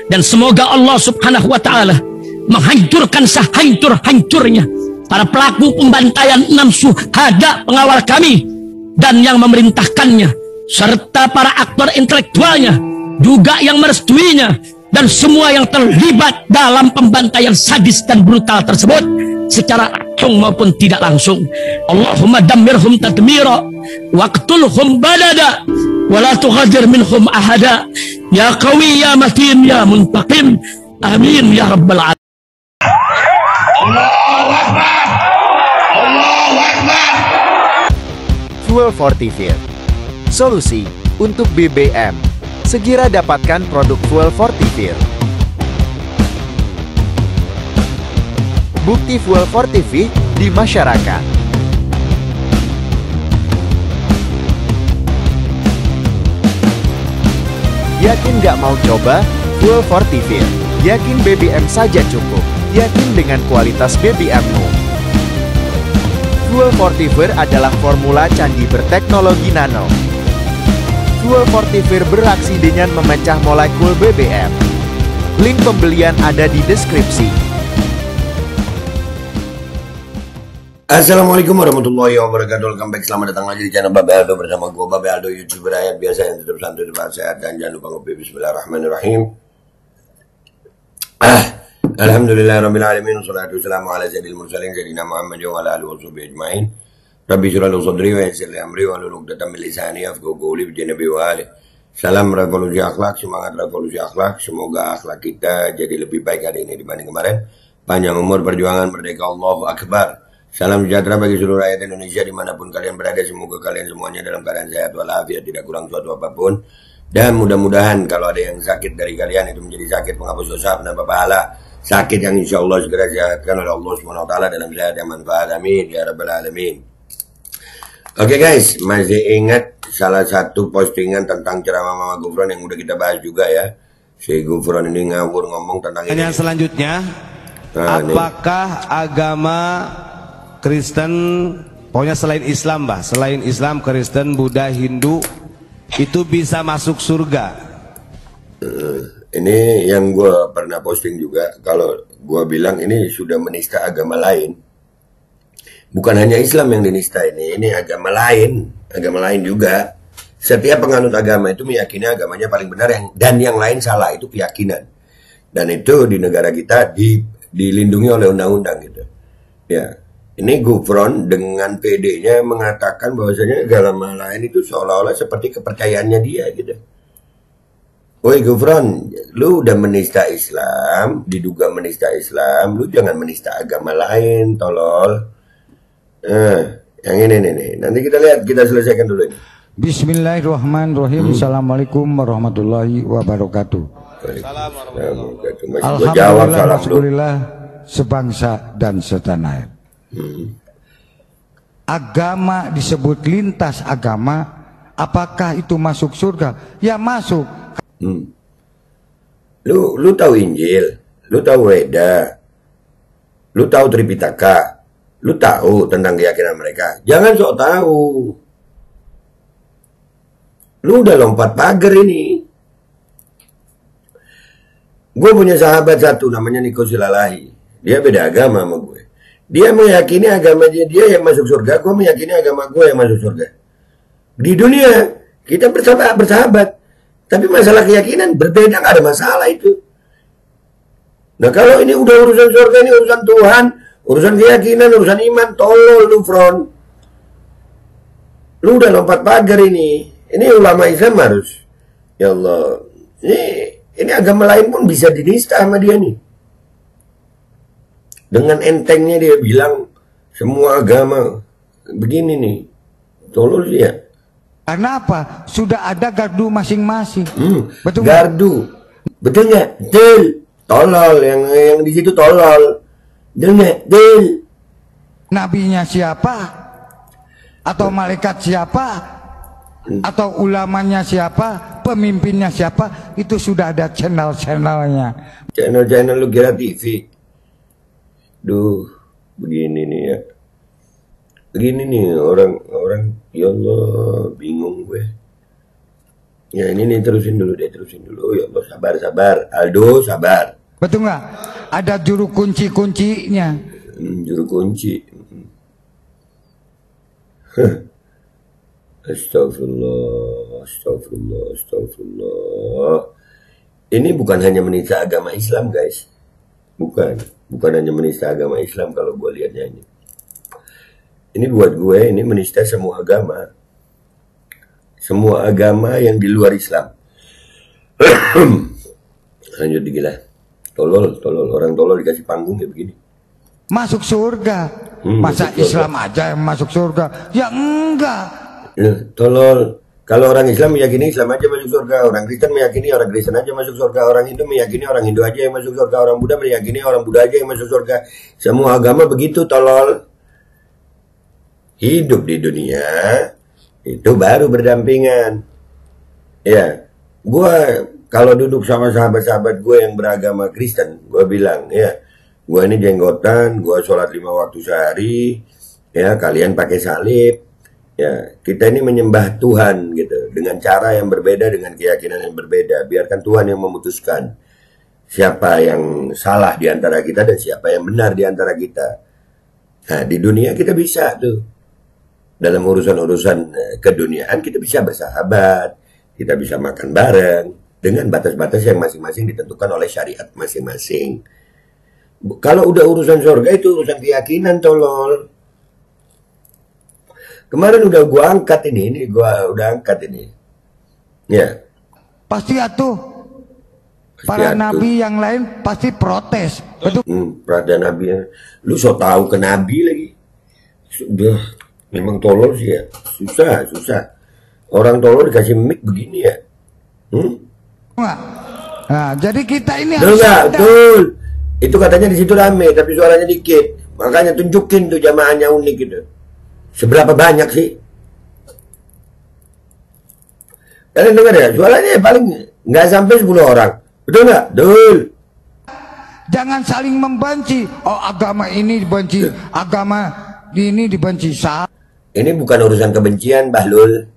Dan semoga Allah subhanahu wa ta'ala menghancurkan sehancur-hancurnya para pelaku pembantaian 6 syuhada pengawal kami dan yang memerintahkannya, serta para aktor intelektualnya juga yang merestuinya, dan semua yang terlibat dalam pembantaian sadis dan brutal tersebut secara langsung maupun tidak langsung. Allahumma dammirhum tadmira waqtulhum badada wala tughadir minhum ahada ya qawi ya matin ya muntaqim amin ya rabbal alamin. Allahu Akbar, Allahu Akbar. Fuel Fortifier, solusi untuk BBM. Segera dapatkan produk Fuel Fortifier. Bukti Fuel Fortifier di masyarakat. Yakin nggak mau coba? Fuel Fortifier. Yakin BBM saja cukup. Yakin dengan kualitas BBM-mu. Fuel Fortifier adalah formula candi berteknologi nano. Fuel Fortifier beraksi dengan memecah molekul BBM. Link pembelian ada di deskripsi. Assalamualaikum warahmatullahi wabarakatuh. Welcome back, selamat datang lagi di channel Babe Aldo bersama gue Babe Aldo, YouTuber rakyat biasa yang tetap santai, tetap sehat, dan jangan lupa ngopi. Bismillahirrahmanirrahim. Alhamdulillah rabbil alamin, wassalatu wassalamu ala sayyidil mursalin sayyidina Muhammad wa ala alihi washabihi ajmain. Rabbi shrah li sadri wa yassir li amri wa hlul 'uqdatam min lisani yafqahu qawli bi nabi wa ali. Salam revolusi akhlak, semangat revolusi akhlak. Semoga akhlak kita jadi lebih baik hari ini dibanding kemarin. Panjang umur, perjuangan, merdeka, Allahu Akbar. Salam sejahtera bagi seluruh rakyat Indonesia dimanapun kalian berada. Semoga kalian semuanya dalam keadaan sehat walafiat, tidak kurang suatu apapun. Dan mudah-mudahan kalau ada yang sakit dari kalian itu menjadi sakit penghapus dosa, penambah pahala. Sakit yang insya Allah segera disehatkan oleh Allah SWT dalam sehat yang manfaat. Amin ya rabbal alamin. Oke guys, masih ingat salah satu postingan tentang ceramah Mama Gufron yang udah kita bahas juga ya. Si Gufron ini ngawur ngomong tentang ini. Yang selanjutnya, apakah agama Kristen, pokoknya selain Islam bah, selain Islam, Kristen, Buddha, Hindu itu bisa masuk surga? Ini yang gue pernah posting juga. Kalau gue bilang ini sudah menista agama lain. Bukan hanya Islam yang dinista ini agama lain juga. Setiap penganut agama itu meyakini agamanya paling benar dan yang lain salah, itu keyakinan. Dan itu di negara kita dilindungi oleh undang-undang gitu. Ya, ini Gufron dengan PD-nya mengatakan bahwasanya agama lain itu seolah-olah seperti kepercayaannya dia gitu. Woi Gufron, lu udah menista Islam, diduga menista Islam, lu jangan menista agama lain, tolol. Yang ini nih, nanti kita lihat, kita selesaikan dulu ini. Bismillahirrahmanirrahim. Assalamualaikum warahmatullahi wabarakatuh. Alhamdulillah, sebangsa dan setanah air. Agama disebut lintas agama. Apakah itu masuk surga? Ya masuk. Lu tahu Injil, lu tahu Weda, lu tahu Tripitaka. Lu tahu tentang keyakinan mereka. Jangan sok tahu. Lu udah lompat pagar ini. Gue punya sahabat satu namanya Niko Silalahi. Dia beda agama sama gue. Dia meyakini agama dia yang masuk surga. Gue meyakini agama gue yang masuk surga. Di dunia kita bersahabat. Tapi masalah keyakinan berbeda, gak ada masalah itu. Nah kalau ini udah urusan surga, ini urusan Tuhan, urusan keyakinan, urusan iman, tolol lu Fron. Lu udah lompat pagar ini. Ini ulama Islam harus. Ya Allah. Ini agama lain pun bisa dinista sama dia nih. Dengan entengnya dia bilang semua agama begini nih. Tolol dia. Karena apa? Sudah ada gardu masing-masing. Betul gardu. Betul nggak? Betul. Tolol yang di situ tolol. Betul. Nabinya siapa? Atau malaikat siapa? Atau ulamanya siapa? Pemimpinnya siapa? Itu sudah ada channel-channelnya. Channel-channel lu kira TV. Duh, begini nih ya. Begini nih orang ya Allah, bingung gue. Ya ini nih terusin dulu deh, terusin dulu. Ya Allah, sabar. Aldo, sabar. Betul nggak? Ada juru kunci-kuncinya. Juru kunci. Astagfirullah. Ini bukan hanya menista agama Islam, guys. Bukan hanya menista agama Islam kalau gue lihatnya ini. Ini buat gue, ini menista semua agama. Semua agama yang di luar Islam. Lanjut gila. Tolol. Orang tolol dikasih panggung ya begini. Masuk surga. Masa masuk Islam surga aja yang masuk surga? Ya enggak. Tolol. Kalau orang Islam meyakini Islam aja masuk surga. Orang Kristen meyakini orang Kristen aja masuk surga. Orang Hindu meyakini orang Hindu aja yang masuk surga. Orang Buddha meyakini orang Buddha aja yang masuk surga. Semua agama begitu, tolol. Hidup di dunia itu baru berdampingan. Ya, gue kalau duduk sama sahabat-sahabat gue yang beragama Kristen, gue bilang, ya, gue ini jenggotan, gue sholat 5 waktu sehari, ya, kalian pakai salib, ya, kita ini menyembah Tuhan gitu, dengan cara yang berbeda, dengan keyakinan yang berbeda. Biarkan Tuhan yang memutuskan siapa yang salah di antara kita dan siapa yang benar di antara kita. Nah, di dunia kita bisa tuh. Dalam urusan-urusan keduniaan kita bisa bersahabat, kita bisa makan bareng dengan batas-batas yang masing-masing ditentukan oleh syariat masing-masing. Kalau udah urusan surga itu urusan keyakinan, tolol. Kemarin udah gua angkat ini gua udah angkat ini. Ya. Pasti atuh. Para nabi yang lain pasti protes. Betul. Para nabi, lu so tahu ke nabi lagi. Sudah. Memang tolol sih ya, susah. Orang tolol dikasih mic begini ya. Nah, jadi kita ini harus betul. Itu katanya di situ rame, tapi suaranya dikit. Makanya tunjukin tuh jamaahnya unik gitu. Seberapa banyak sih? Kalian dengar ya, suaranya paling nggak sampai 10 orang. Betul nggak? Betul. Jangan saling membenci. Oh, agama ini dibenci, agama ini dibenci. Ini bukan urusan kebencian, Bahlul.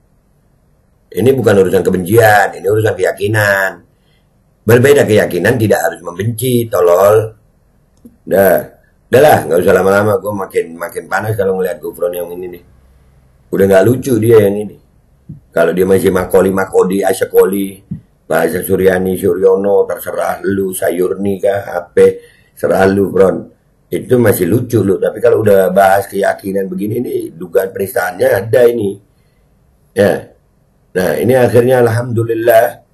Ini bukan urusan kebencian, ini urusan keyakinan. Berbeda keyakinan tidak harus membenci, tolol. Udahlah, nggak usah lama-lama. Gue makin panas kalau ngeliat Gufron yang ini nih. Udah nggak lucu dia yang ini. Kalau dia masih makodi, asyakoli, bahasa Suryani, Suryono, terserah lu, Sayurni kah, apa, serah lu, Bron. Itu masih lucu loh, tapi kalau udah bahas keyakinan begini nih, dugaan peristaannya ada ini. Ya. Nah, ini akhirnya alhamdulillah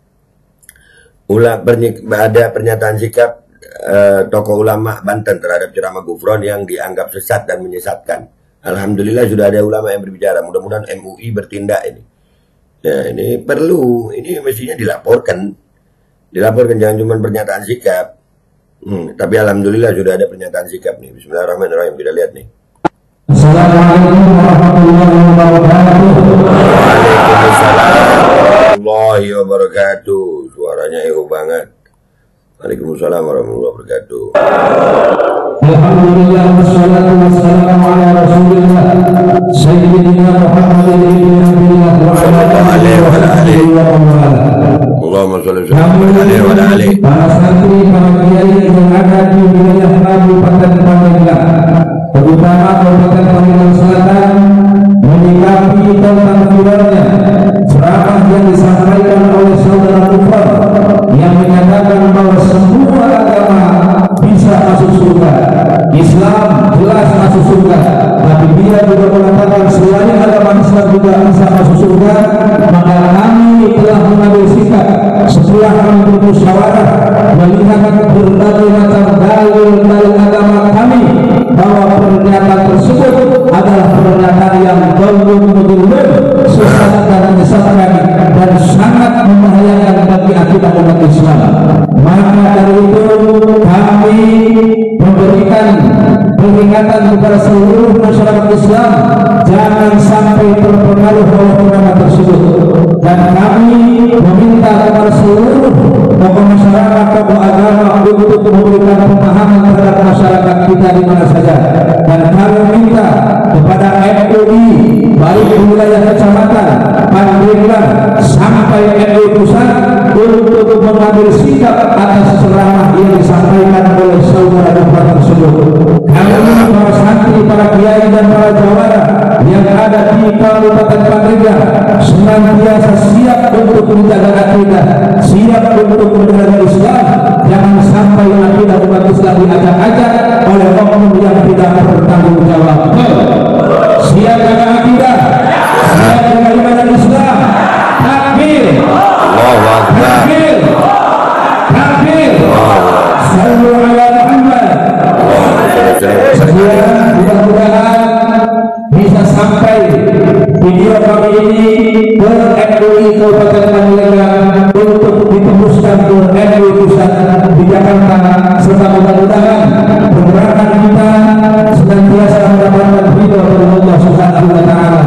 ada pernyataan sikap tokoh ulama Banten terhadap ceramah Gufron yang dianggap sesat dan menyesatkan. Alhamdulillah sudah ada ulama yang berbicara. Mudah-mudahan MUI bertindak ini. Nah, ini perlu, ini mestinya dilaporkan. Jangan cuma pernyataan sikap. Tapi alhamdulillah sudah ada pernyataan sikap nih. Bismillahirrahmanirrahim, kita lihat nih. Assalamualaikum warahmatullahi wabarakatuh. Waalaikumsalam warahmatullahi wabarakatuh. Suaranya eho banget. Waalaikumsalam warahmatullahi wabarakatuh. Alhamdulillah wassalatu wassalamu ala Rasulillah Sayyidina Muhammadin ibn Abdillah wa ala alihi wa Allahumma sholli alaihi wa ala alihi. Para santri, para kiai yang ada di wilayah Kabupaten Pandeglang, terutama Kabupaten Pandeglang Selatan, menyikapi tentang viralnya ceramah yang disampaikan oleh saudara Gufron yang menyatakan bahwa semua agama bisa masuk surga. Islam jelas masuk surga, tapi dia juga mengatakan selain agama Islam juga bisa masuk surga. Maka kami telah mengambil sikap setelah kami bermusyawarah melihat berbagai macam dalil agama kami bahwa pernyataan tersebut adalah pernyataan yang belum sesat dan menyesatkan dan sangat membahayakan bagi akidah umat Islam. Maka dari itu kami memberikan peringatan kepada seluruh masyarakat Islam jangan sampai terpengaruh oleh pendapat tersebut, dan kami meminta kepada seluruh tokoh masyarakat, tokoh agama untuk memberikan pemahaman terhadap masyarakat kita di mana saja, dan kami minta kepada MUI baik di wilayah kecamatan, Pandeglang, sampai MUI pusat untuk mengambil sikap atas ceramah yang disampaikan oleh saudara Dufan tersebut. Kami para santri, para kiai dan para jawara yang ada di Kabupaten Pandeglang senantiasa siap untuk menjaga akidah, siap untuk menjaga Islam. Jangan sampai akidah umat Islam diajak-ajak oleh oknum yang tidak bertanggung jawab. Siap jaga akidah, siap jaga ibadah Islam. Takbir, Allahu Akbar. takbir, takbir. Sallu ala Muhammad. Mudah-mudahan bisa sampai video kami ini ke MUI Kabupaten Pandeglang untuk ditembuskan ke MUI pusat di Jakarta, serta mudah-mudahan pergerakan kita senantiasa mendapatkan ridho dari Allah Subhanahu wa taala.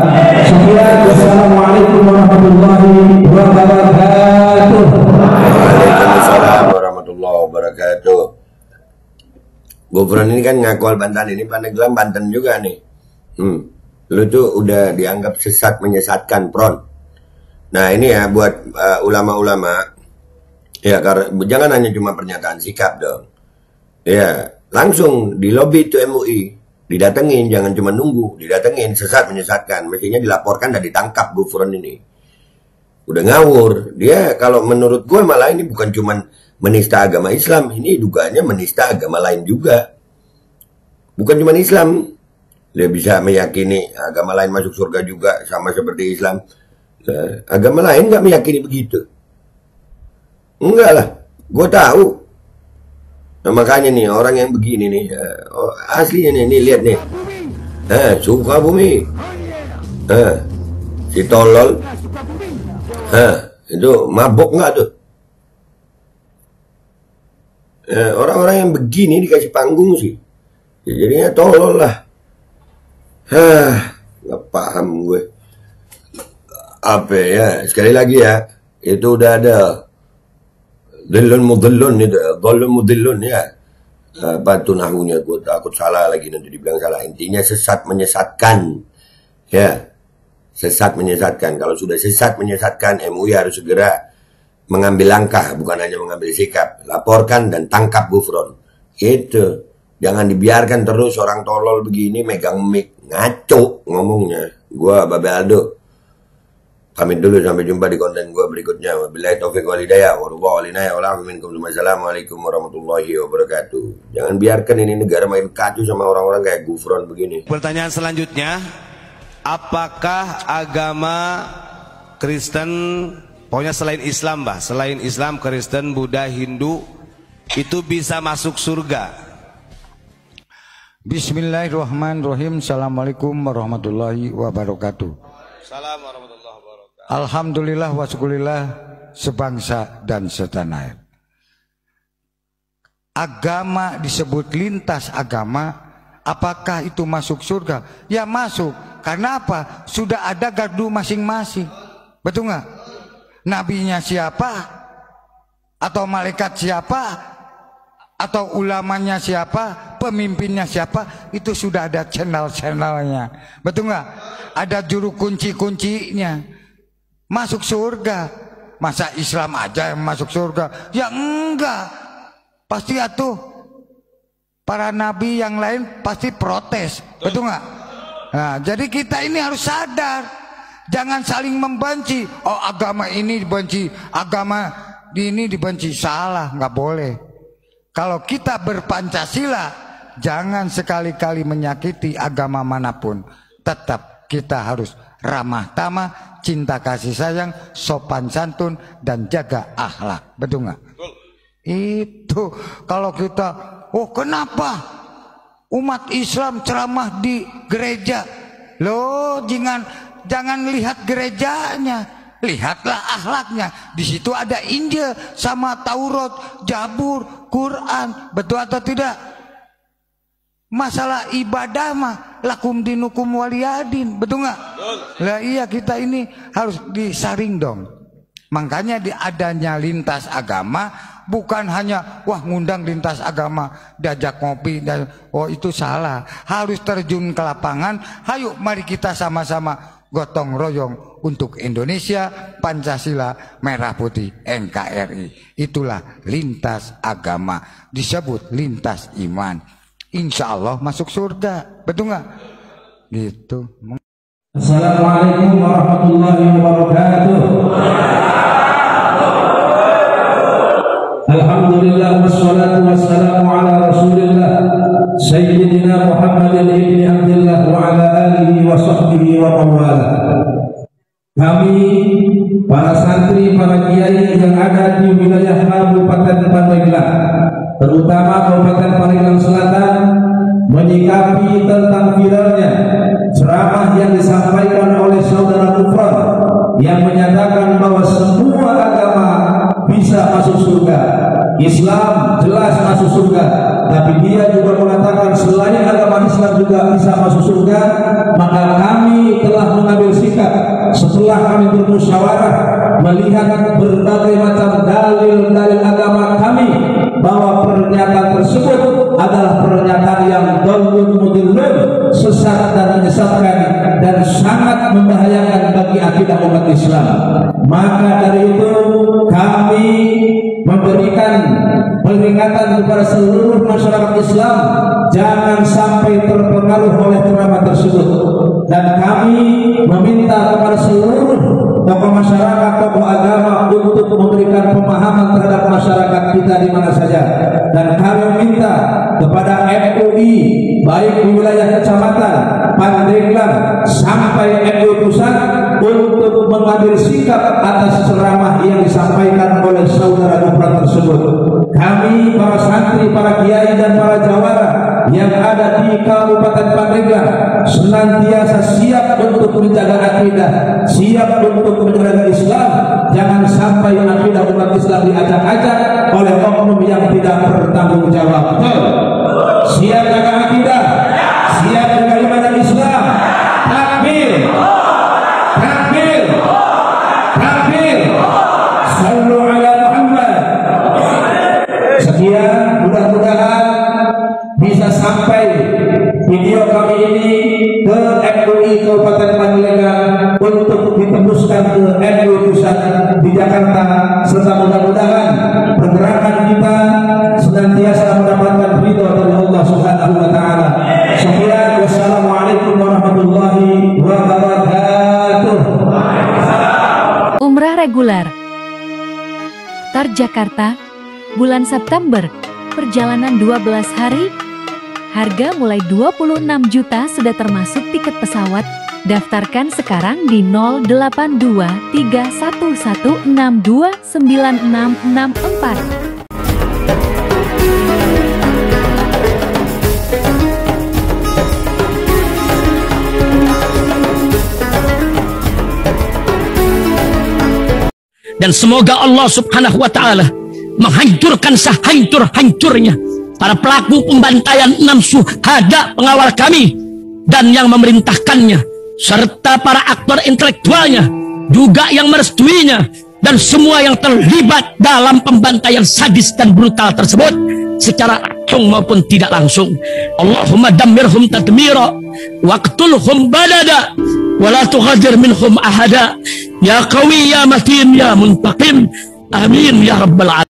Sekian, wassalamualaikum warahmatullahi wabarakatuh. Waalaikumsalam warahmatullahi wabarakatuh. Gufron ini kan Ngakual Banten, ini Pandeglang Banten juga nih. Lu tuh udah dianggap sesat menyesatkan, Pron. Nah ini ya buat ulama-ulama, ya karena jangan hanya cuma pernyataan sikap dong. Ya langsung di lobby itu MUI, didatengin, jangan cuma nunggu, didatengin, sesat menyesatkan. Mestinya dilaporkan dan ditangkap Gufron ini. Udah ngawur. Dia kalau menurut gue malah ini bukan cuma menista agama Islam, ini dugaannya menista agama lain juga. Bukan cuma Islam. Dia bisa meyakini agama lain masuk surga juga sama seperti Islam. Agama lain nggak meyakini begitu. Enggak lah, gue tahu. Nah, makanya nih orang yang begini nih, aslinya nih lihat nih. Suka bumi. Si tolol. Itu mabok nggak tuh? Orang-orang yang begini dikasih panggung sih. Jadinya tolol lah. Nggak paham gue. Apa ya? Sekali lagi ya, itu udah ada dhillun mudhillun itu, dhallun mudhillun ya. Bantu nahunya, gue takut salah lagi nanti dibilang salah. Intinya sesat menyesatkan. Ya. Sesat menyesatkan. Kalau sudah sesat menyesatkan, MUI harus segera mengambil langkah, bukan hanya mengambil sikap. Laporkan dan tangkap Gufron. Itu. Jangan dibiarkan terus orang tolol begini megang mic. Ngaco ngomongnya. Gua Babe Aldo. Pamit dulu, sampai jumpa di konten gua berikutnya. Wabillahi taufiq wal hidayah. Wassalamualaikum warahmatullahi wabarakatuh. Jangan biarkan ini negara main kacau sama orang-orang kayak Gufron begini. Pertanyaan selanjutnya, apakah agama Kristen, pokoknya selain Islam, Mbah, selain Islam, Kristen, Buddha, Hindu, itu bisa masuk surga? Bismillahirrahmanirrahim. Assalamualaikum warahmatullahi wabarakatuh. Assalamualaikum warahmatullahi wabarakatuh. Alhamdulillah wa syukurillah sebangsa dan setanah air. Agama disebut lintas agama. Apakah itu masuk surga? Ya masuk. Karena apa? Sudah ada gardu masing-masing. Betul nggak? Nabinya siapa? Atau malaikat siapa? Atau ulamanya siapa, pemimpinnya siapa, itu sudah ada channel-channelnya. Betul nggak? Ada juru kunci-kuncinya. Masuk surga. Masa Islam aja yang masuk surga? Ya enggak. Pasti atuh. Para nabi yang lain pasti protes. Betul nggak? Nah, jadi kita ini harus sadar. Jangan saling membenci. Oh, agama ini dibenci, agama ini dibenci. Salah, nggak boleh. Kalau kita berpancasila, jangan sekali-kali menyakiti agama manapun. Tetap kita harus ramah tamah, cinta kasih sayang, sopan santun, dan jaga akhlak. Betul nggak? Itu kalau kita, oh kenapa umat Islam ceramah di gereja? Loh, jangan lihat gerejanya. Lihatlah akhlaknya. Di situ ada Injil sama Taurat, Zabur, Quran. Betul atau tidak? Masalah ibadah mah lakum dinukum waliyadin. Betul nggak? Lah iya, kita ini harus disaring dong. Makanya adanya lintas agama bukan hanya wah ngundang lintas agama diajak ngopi dan oh itu salah. Harus terjun ke lapangan. Hayo mari kita sama-sama gotong royong untuk Indonesia, Pancasila, Merah Putih, NKRI. Itulah lintas agama, disebut lintas iman. Insya Allah masuk surga, betul nggak? Gitu. Assalamualaikum warahmatullahi wabarakatuh. Alhamdulillah wassalatu wassalamu ala Rasulillah Sayyidina Muhammadin ibni Abdullah wa ala alihi wa sahbihi wa mawala. Kami para santri, para kiai yang ada di wilayah Kabupaten Pandeglang, terutama Kabupaten Pandeglang Selatan, menyikapi tentang viralnya ceramah yang disampaikan oleh saudara Nufron yang menyatakan bahwa semua agama bisa masuk surga. Islam jelas masuk surga, tapi dia juga mengatakan selain agama Islam juga bisa masuk surga. Maka kami telah mengambil sikap setelah kami bermusyawarah melihat berbagai macam dalil-dalil agama kami bahwa pernyataan tersebut adalah pernyataan yang dhalun mudillun, sesat dan menyesatkan dan sangat membahayakan bagi akidah umat Islam. Maka dari itu kami memberikan peringatan kepada seluruh masyarakat Islam jangan sampai terpengaruh oleh ceramah tersebut, dan kami meminta kepada seluruh tokoh masyarakat, tokoh agama untuk memberikan pemahaman terhadap masyarakat kita di mana saja. Dan kami meminta kepada MUI baik di wilayah kecamatan Pandeglang sampai MUI pusat untuk mengambil sikap atas ceramah yang disampaikan oleh saudara Nufron tersebut. Kami para santri, para kiai dan para jawara yang ada di Kabupaten Pandeglang senantiasa siap untuk menjaga akidah, siap untuk menjaga Islam. Jangan sampai akidah umat Islam diacak-acak oleh oknum yang tidak bertanggung jawab. Siap jaga akidah, siap jaga iman dan Islam. Takbir, takbir, takbir. Sallu ala Muhammad. Sekian, mudah-mudahan bisa sampai video kami ini ke MUI Kabupaten Pandeglang untuk ditembuskan ke MUI pusat di Jakarta, serta mudah-mudahan pergerakan kita senantiasa mendapatkan ridho dari Allah Subhanahu wa taala. Sekian, wassalamualaikum warahmatullahi wabarakatuh. Umrah reguler Tar Jakarta bulan September, perjalanan 12 hari, harga mulai 26 juta sudah termasuk tiket pesawat. Daftarkan sekarang di 082311629664. Dan semoga Allah Subhanahu wa ta'ala menghancurkan sehancur-hancurnya para pelaku pembantaian 6 syuhada pengawal kami dan yang memerintahkannya, serta para aktor intelektualnya juga yang merestuinya, dan semua yang terlibat dalam pembantaian sadis dan brutal tersebut secara langsung maupun tidak langsung. Allahumma dammirhum tadmira waqtulhum badada wala tughadir minhum ahada ya qawi ya matin ya muntaqim. Amin ya rabbal alamin.